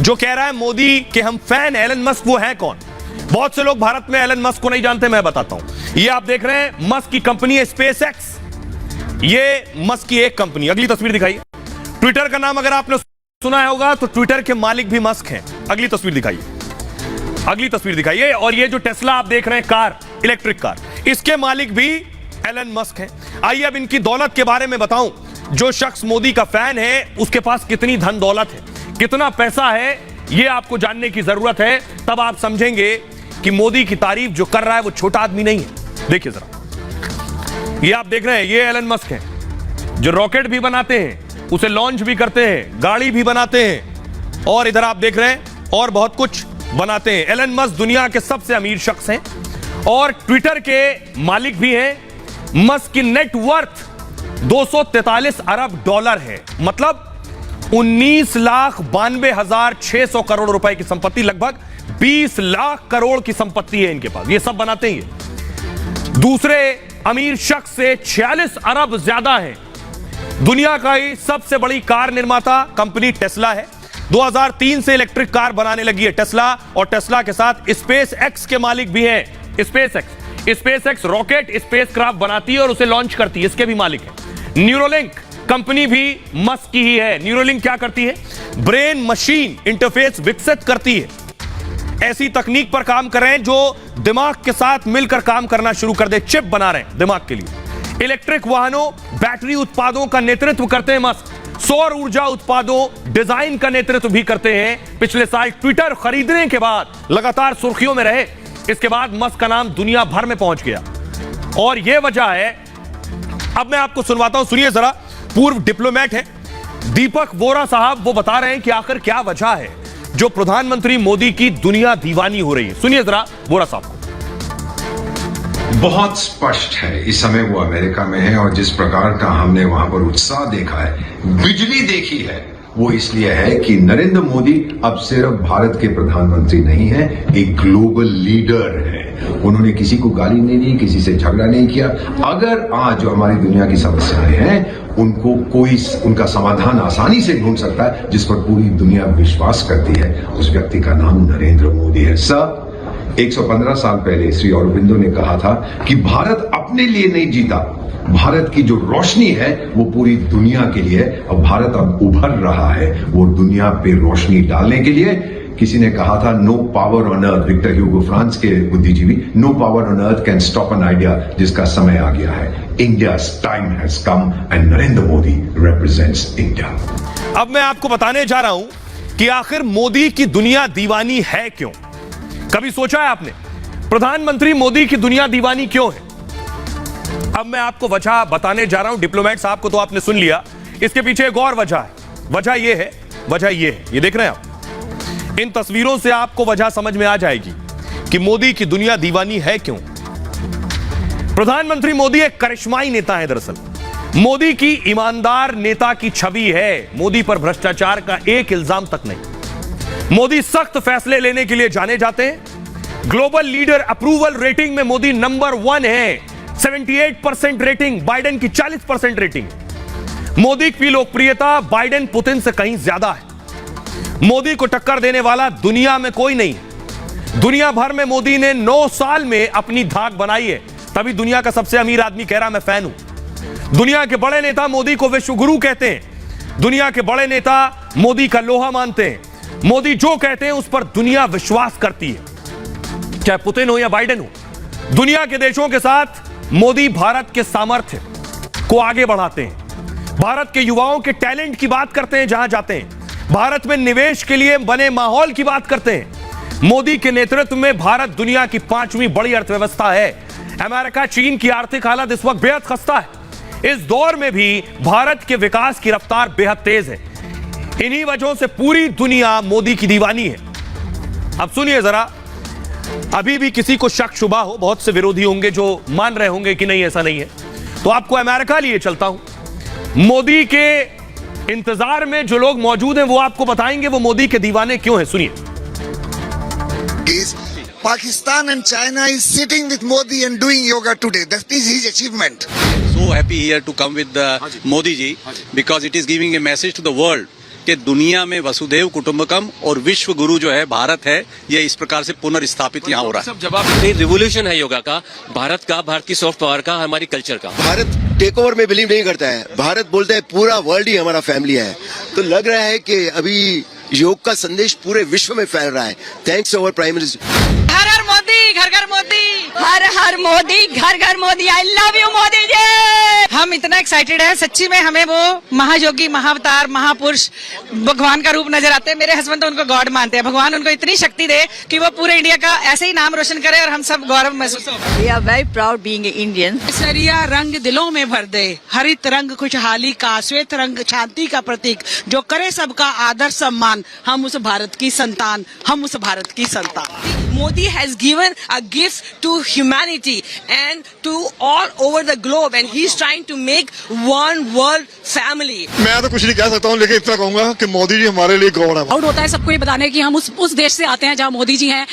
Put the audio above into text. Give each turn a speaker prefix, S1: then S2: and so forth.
S1: जो कह रहा है मोदी के हम फैन एलन मस्क, वो है कौन? बहुत से लोग भारत में एलन मस्क को नहीं जानते, मैं बताता हूं। ये आप देख रहे हैं मस्क की कंपनी है स्पेस एक्स, ये मस्क की एक कंपनी। अगली तस्वीर दिखाइए। ट्विटर का नाम अगर आपने सुना होगा तो ट्विटर के मालिक भी मस्क हैं। अगली तस्वीर दिखाइए, अगली तस्वीर दिखाइए। और ये जो टेस्ला आप देख रहे हैं कार, इलेक्ट्रिक कार, इसके मालिक भी एलन मस्क हैं। आइए अब इनकी दौलत के बारे में बताऊं। जो शख्स मोदी का फैन है उसके पास कितनी धन दौलत है, कितना पैसा है, यह आपको जानने की जरूरत है। तब आप समझेंगे कि मोदी की तारीफ जो कर रहा है वो छोटा आदमी नहीं है। देखिए जरा, ये आप देख रहे हैं, ये एलन मस्क हैं जो रॉकेट भी बनाते हैं, उसे लॉन्च भी करते हैं, गाड़ी भी बनाते हैं, और इधर आप देख रहे हैं और बहुत कुछ बनाते हैं। एलन मस्क दुनिया के सबसे अमीर शख्स हैं और ट्विटर के मालिक भी हैं। मस्क की नेटवर्थ 243 अरब डॉलर है, मतलब 19,92,600 करोड़ रुपए की संपत्ति, लगभग 20 लाख करोड़ की संपत्ति है इनके पास। ये सब बनाते हैं। दूसरे अमीर शख्स से 46 अरब ज्यादा है। दुनिया का ही सबसे बड़ी कार निर्माता कंपनी टेस्ला है। 2003 से इलेक्ट्रिक कार बनाने लगी है टेस्ला, और टेस्ला के साथ स्पेस एक्स के मालिक भी हैं। Space x rocket, space craft बनाती है और उसे लॉन्च करती है, इसके भी मालिक है। न्यूरोलिंक कंपनी भी मस्क की ही है। न्यूरोलिंक क्या करती है? ब्रेन मशीन इंटरफेस विकसित करती है। ऐसी तकनीक पर काम कर रहे हैं जो दिमाग के साथ मिलकर काम करना शुरू कर दे। चिप बना रहे हैं दिमाग के लिए। इलेक्ट्रिक वाहनों, बैटरी उत्पादों का नेतृत्व करते हैं मस्क। सौर ऊर्जा उत्पादों, डिजाइन का नेतृत्व भी करते हैं। पिछले साल ट्विटर खरीदने के बाद लगातार सुर्खियों में रहे। इसके बाद मस्क का नाम दुनिया भर में पहुंच गया, और यह वजह है। अब मैं आपको सुनवाता हूं, सुनिए जरा। पूर्व डिप्लोमेट है दीपक वोरा साहब, वो बता रहे हैं कि आखिर क्या वजह है जो प्रधानमंत्री मोदी की दुनिया दीवानी हो रही है। सुनिए जरा वोरा साहब को।
S2: बहुत स्पष्ट है, इस समय वो अमेरिका में है और जिस प्रकार का हमने वहां पर उत्साह देखा है, बिजली देखी है, वो इसलिए है कि नरेंद्र मोदी अब सिर्फ भारत के प्रधानमंत्री नहीं है, एक ग्लोबल लीडर है। उन्होंने किसी को गाली नहीं दी, किसी से झगड़ा नहीं किया। अगर आज जो हमारी दुनिया की समस्याएं हैं उनको कोई उनका समाधान आसानी से ढूंढ सकता है, जिस पर पूरी दुनिया विश्वास करती है, उस व्यक्ति का नाम नरेंद्र मोदी है। सर, 115 साल पहले श्री अरबिंदो ने कहा था कि भारत अपने लिए नहीं जीता, भारत की जो रोशनी है वो पूरी दुनिया के लिए है, और भारत अब उभर रहा है वो दुनिया पे रोशनी डालने के लिए। किसी ने कहा था, no power on earth, Victor Hugo France के बुद्धिजीवी, no power on earth can stop an idea, जिसका समय आ गया है। India's time has come and Narendra Modi represents India.
S1: अब मैं आपको बताने जा रहा हूं कि आखिर मोदी की दुनिया दीवानी है क्यों। कभी सोचा है आपने प्रधानमंत्री मोदी की दुनिया दीवानी क्यों है? अब मैं आपको वजह बताने जा रहा हूं। डिप्लोमेट साहब को तो आपने सुन लिया, इसके पीछे एक और वजह है। वजह यह है, ये देख रहे हैं आप। इन तस्वीरों से आपको वजह समझ में आ जाएगी कि मोदी की दुनिया दीवानी है क्यों। प्रधानमंत्री मोदी एक करिश्माई नेता है। दरअसल मोदी की ईमानदार नेता की छवि है। मोदी पर भ्रष्टाचार का एक इल्जाम तक नहीं। मोदी सख्त फैसले लेने के लिए जाने जाते हैं। ग्लोबल लीडर अप्रूवल रेटिंग में मोदी नंबर 1 है। 78% रेटिंग, बाइडेन की 40% रेटिंग। मोदी की लोकप्रियता बाइडेन पुतिन से कहीं ज्यादा है। मोदी को टक्कर देने वाला दुनिया में कोई नहीं। दुनिया भर में मोदी ने 9 साल में अपनी धाक बनाई है, तभी दुनिया का सबसे अमीर आदमी कह रहा मैं फैन हूं। दुनिया के बड़े नेता मोदी को विश्व गुरु कहते हैं। दुनिया के बड़े नेता मोदी का लोहा मानते हैं। मोदी जो कहते हैं उस पर दुनिया विश्वास करती है, चाहे पुतिन हो या बाइडेन हो। दुनिया के देशों के साथ मोदी भारत के सामर्थ्य को आगे बढ़ाते हैं। भारत के युवाओं के टैलेंट की बात करते हैं जहां जाते हैं। भारत में निवेश के लिए बने माहौल की बात करते हैं। मोदी के नेतृत्व में भारत दुनिया की 5वीं बड़ी अर्थव्यवस्था है। अमेरिका, चीन की आर्थिक हालत इस वक्त बेहद खस्ता है। इस दौर में भी भारत के विकास की रफ्तार बेहद तेज है। इन्हीं वजहों से पूरी दुनिया मोदी की दीवानी है। अब सुनिए जरा, अभी भी किसी को शक शुबा हो, बहुत से विरोधी होंगे जो मान रहे होंगे कि नहीं ऐसा नहीं है, तो आपको अमेरिका लिए चलता हूं। मोदी के इंतजार में जो लोग मौजूद हैं वो आपको बताएंगे वो मोदी के दीवाने क्यों हैं। सुनिए।
S3: Pakistan and China is sitting with Modi and doing yoga today. That is his achievement.
S4: So happy here to come with the Modi ji because it is giving a message to the world कि दुनिया में वसुधैव कुटुंबकम और विश्व गुरु जो है भारत है, ये इस प्रकार से पुनर्स्थापित यहाँ हो रहा है।
S5: सब जवाब रिवोल्यूशन है योगा का, भारत का, भारत की सॉफ्ट पावर का, हमारी कल्चर का।
S6: भारत टेक ओवर में बिलीव नहीं करता है। भारत बोलता है पूरा वर्ल्ड ही हमारा फैमिली है। तो लग रहा है कि अभी योग का संदेश पूरे विश्व में फैल रहा है, thanks to our prime minister.
S7: हर हर मोदी, घर घर मोदी, हर हर मोदी, घर घर Modi. I love you Modi ji. हम इतना एक्साइटेड हैं, सच्ची में हमें वो महायोगी, महाअवतार, महापुरुष, भगवान का रूप नजर आते हैं। मेरे हस्बैंड तो उनको गॉड मानते हैं। भगवान उनको इतनी शक्ति दे कि वो पूरे इंडिया का ऐसे ही नाम रोशन करे और हम सब गौरव महसूस हो।
S8: We are very proud being Indian.
S7: सरिया रंग दिलों में भर दे, हरित रंग खुशहाली का, श्वेत रंग शांति का प्रतीक, जो करे सबका आदर सम्मान। हम उस भारत की संतान, हम उस भारत की संतान।
S9: Modi has given a gift to humanity and to all over the globe, and he's trying to make one world family.
S10: मैं तो कुछ नहीं कह सकता हूँ, लेकिन इतना कहूंगा कि मोदी जी हमारे लिए गॉड है।
S7: प्राउड होता है सबको ये बताने की हम उस देश से आते हैं जहाँ मोदी जी हैं।